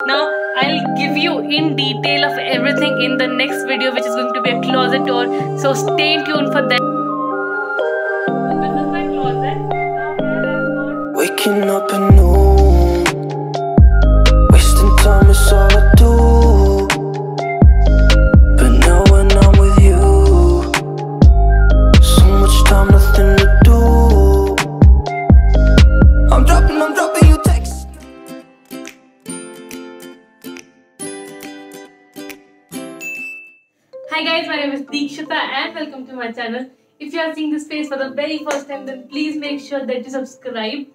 Now I'll give you in detail of everything in the next video, which is going to be a closet tour. So stay tuned for that. This is my closet. Waking up at noon, wasting time is all I do. But now when I'm with you, so much time, nothing to do. I'm dropping you texts. Hi guys, my name is Deekshita and welcome to my channel. If you are seeing this face for the very first time, then please make sure that you subscribe.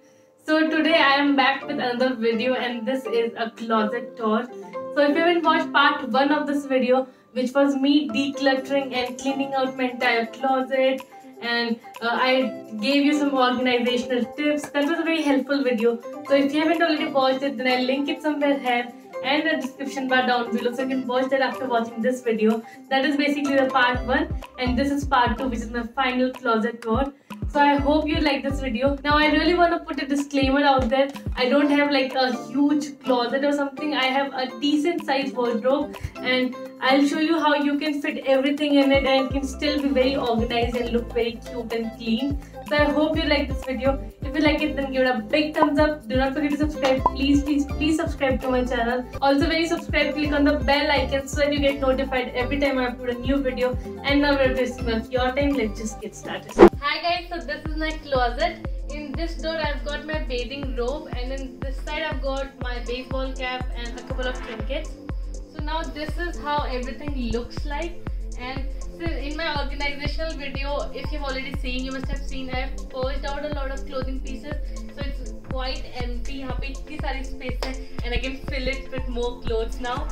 So today I am back with another video and this is a closet tour. So if you haven't watched part 1 of this video, which was me decluttering and cleaning out my entire closet, and I gave you some organizational tips, that was a very helpful video. So if you haven't already watched it, then I'll link it somewhere here and the description bar down below, so you can watch that after watching this video. That is basically the part 1 and this is part 2, which is my final closet tour. So I hope you like this video. Now I really want to put a disclaimer out there. I don't have like a huge closet or something. I have a decent sized wardrobe and I'll show you how you can fit everything in it and it can still be very organized and look very cute and clean. So I hope you like this video. If you like it, then give it a big thumbs up. Do not forget to subscribe. Please subscribe to my channel. Also when you subscribe, click on the bell icon so that you get notified every time I upload a new video. And now we're wasting much your time. Let's just get started. Hi guys, so this is my closet. In this door I've got my bathing robe and in this side I've got my baseball cap and a couple of trinkets. So now this is how everything looks like. And so in my organizational video, if you've already seen, you must have seen I've purged out a lot of clothing pieces. So it's quite empty. यहाँ पे इतनी सारी space है and I can fill it with more clothes now.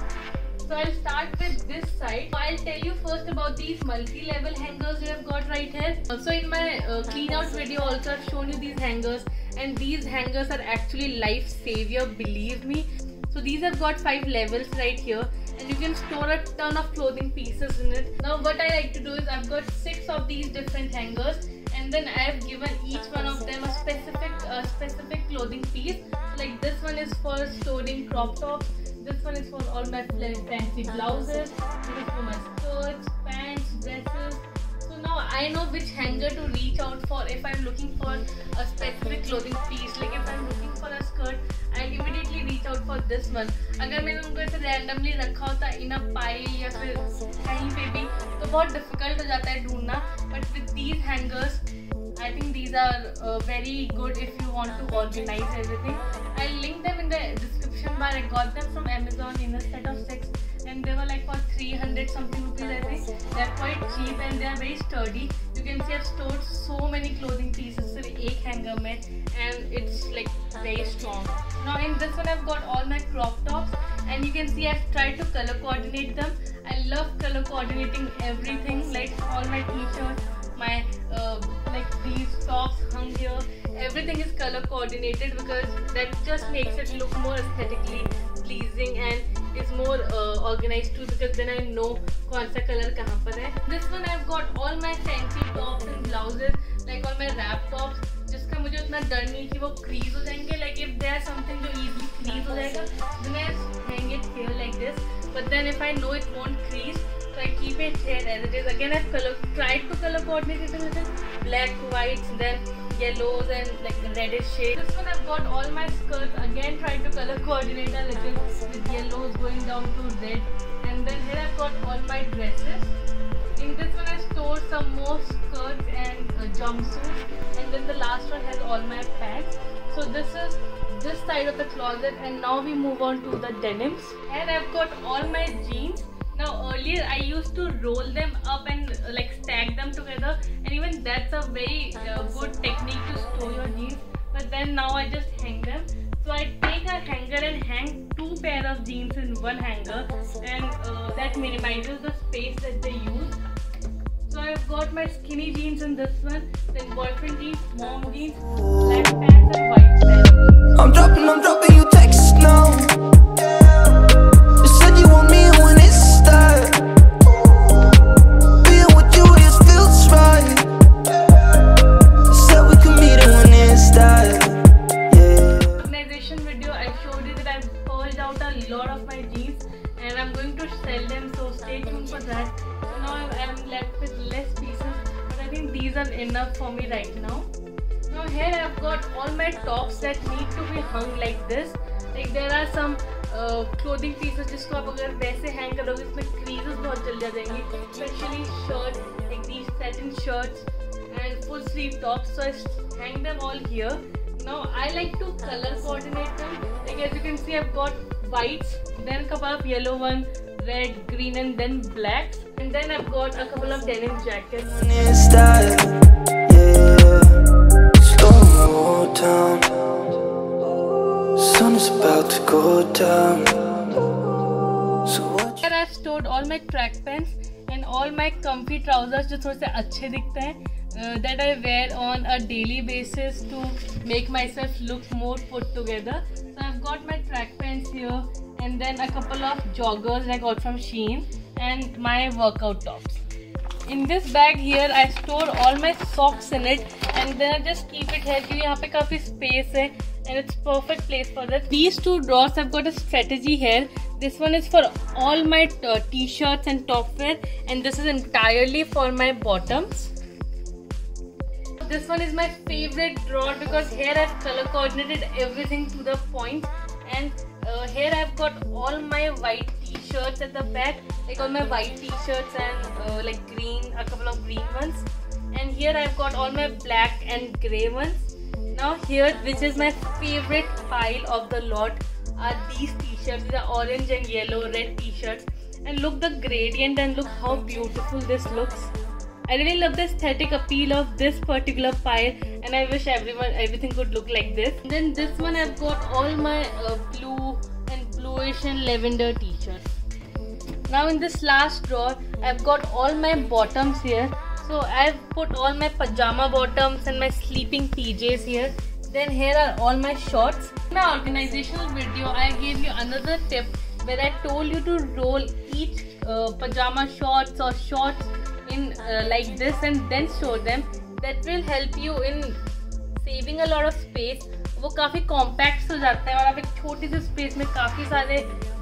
So I'll start with this side. I'll tell you first about these multi-level hangers we have got right here. So in my clean out video also I've shown you these hangers and these hangers are actually life savior, believe me. So these have got 5 levels right here and you can store a ton of clothing pieces in it. Now what I like to do is I've got 6 of these different hangers and then I have given each one of them a specific clothing piece. Like this one is for storing crop tops. This one is for all my fancy blouses. This is for my skirts, pants, dresses. So now I know which hanger to reach out for if I'm looking for a specific clothing piece. Like if I'm looking for a skirt, I'll immediately reach out for this one. अगर मैंने उनको ऐसे randomly रखा होता in a pile या फिर कहीं पे भी तो बहुत difficult हो जाता है ढूंढना. But with these hangers, I think these are very good if you want to organize everything. I'll link them in the description bar. I got them from Amazon in a set of 6 and they were like for 300 something rupees I think. They're quite cheap and they are very sturdy. You can see I've stored so many clothing pieces in one hanger mein and it's like very strong. Now in this one I've got all my crop tops and you can see I've tried to color coordinate them. I love color coordinating everything, like all my t-shirts, my like these tops hung here, everything is color coordinated because that just makes it look more aesthetically pleasing and is more organized too, because then I know kaun sa color kahan par hai. This one I've got all my fancy tops and blouses, like all my wrap tops जिसका मुझे उतना डर नहीं कि वो crease हो जाएंगे. Like if there's something जो easily crease हो जाएगा, then I hang it here like this. But then if I know it won't crease, so I keep it here as it is. Again I've tried to color coordinate it with black, whites, then yellows and like reddish shades. This one I've got all my skirts. Again tried to color coordinate a little with yellows going down to red. And then here I've got all my dresses. In this one I stored some more skirts and jumpsuits. And then the last one has all my pants. So this is this side of the closet and now we move on to the denims. And I've got all my jeans. Now earlier I used to roll them up and like stack them together, and even that's a very good technique to store your jeans. But then now I just hang them. So I take a hanger and hang 2 pair of jeans in one hanger, and that minimizes the space that they use. So I've got my skinny jeans in this one, then boyfriend jeans, mom jeans, black pants and white pants. I'm dropping you texts now. You said you want me when it starts. Being with you just feels right. You said we could meet it when it starts. Yeah. Organization video, I showed you that I've purged out a a lot of my jeans and I'm going to sell them, so stay tuned for that. So now I am left with less pieces, but I think these are enough for me right now. Now here I've got all my tops that need to be hung like this. Like there are some clothing pieces जिसको आप अगर वैसे hang करोगे इसमें creases बहुत जल जाएंगी, especially shirts like these satin shirts and full sleeve tops. So I hang them all here. Now I like to color coordinate them. Like as you can see, I've got whites, then a couple of yellow one, red, green, and then blacks, and then I've got a couple of denim jackets. Slow down. Sun is about to go down. So what? Here I've stored all my track pants and all my comfy trousers जो थोड़े से अच्छे दिखते हैं, that I wear on a daily basis to make myself look more put together. So I've got my track pants here and then a couple of joggers I got from Shein and my workout tops. In this bag here I store all my socks in it and then I just keep it here क्योंकि यहाँ पे काफी space है and it's perfect place for that. These two drawers I've got a strategy here. This one is for all my t-shirts and top wear and this is entirely for my bottoms. This one is my favorite drawer because here I've color coordinated everything to the point, and here I've got all my white t-shirts at the back, like all my white t-shirts and like green, a couple of green ones, and here I've got all my black and grey ones. Now here, which is my favorite pile of the lot, are these t-shirts. These are orange and yellow, red t-shirts, and look the gradient and look how beautiful this looks. I really love the aesthetic appeal of this particular pile and I wish everything could look like this. And then this one I've got all my blue and bluish and lavender t-shirts. Now in this last drawer I've got all my bottoms here. So I've put all my pajama bottoms and my sleeping PJs here. Then here are all my shorts. In my organizational video I gave you another tip where I told you to roll each pajama shorts or shorts in like this and then store them. That will help you in saving a lot of space. वो काफ़ी compact हो जाता है और आप एक छोटी सी space में काफ़ी सारे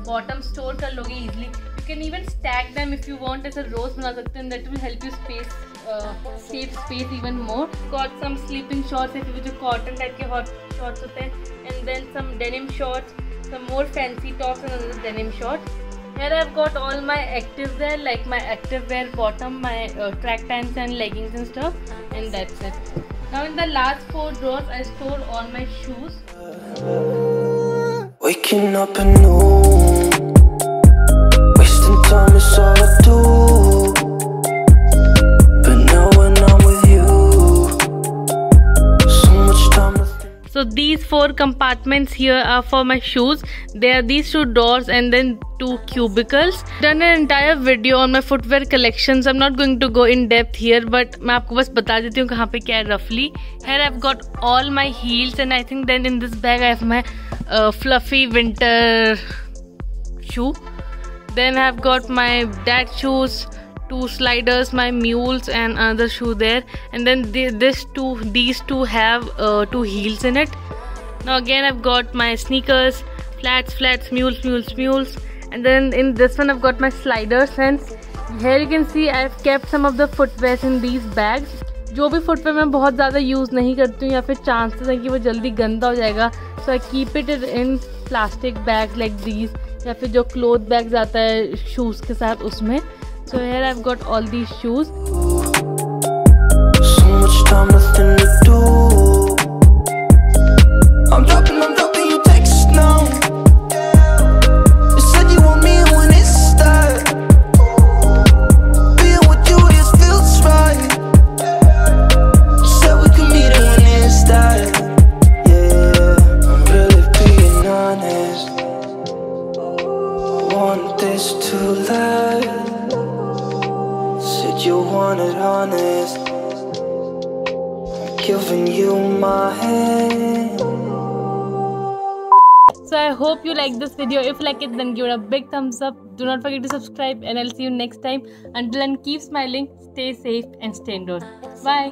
bottom store कर लोगे easily. You can even stack them if you want as a rows बना सकते हैं. That will help you save space even more. Got some sleeping shorts if you cotton type के hot shorts होते हैं, and then some denim shorts, some more fancy tops and another denim short. Here I've got all my active wear, like my active wear bottom, my track pants and leggings and stuff, and that's it. Now in the last 4 drawers I store all my shoes. Waking up anew, wasting time is all I do. But now when I'm with you, so much time to think. So these 4 compartments here are for my shoes. There are these 2 doors and then 2 cubicles. Done an entire video on my footwear collections. I'm not going to go in depth here, but मैं आपको बस बता देती हूँ कहाँ पे क्या है roughly. Here I've got all my heels and I think then in this bag I have my fluffy winter shoe. Then I've got my dad shoes, 2 sliders, my mules and another shoe there, and then these two have 2 heels in it. Now again I've got my sneakers, flats, mules, and then in this one I've got my sliders, and here you can see I've kept some of the footwear in these bags. जो भी footwear मैं बहुत ज़्यादा use नहीं करती हूँ या फिर chances है कि वो जल्दी गंदा हो जाएगा, so I keep it in plastic bags like these, या फिर जो cloth bags आता है shoes के साथ उसमें. So here I've got all these shoes. So much time, nothing to do. I'm dropping you text now. You said you want me when it's that. Being with you just feels right. You said we could meet it when it's that. Yeah, I'm really being honest. I want this to last. Said you wanted honest. I'm giving you my hand. So I hope you like this video. If you like it, then give it a big thumbs up. Do not forget to subscribe and I'll see you next time. Until then, keep smiling, stay safe and stay indoors. Bye.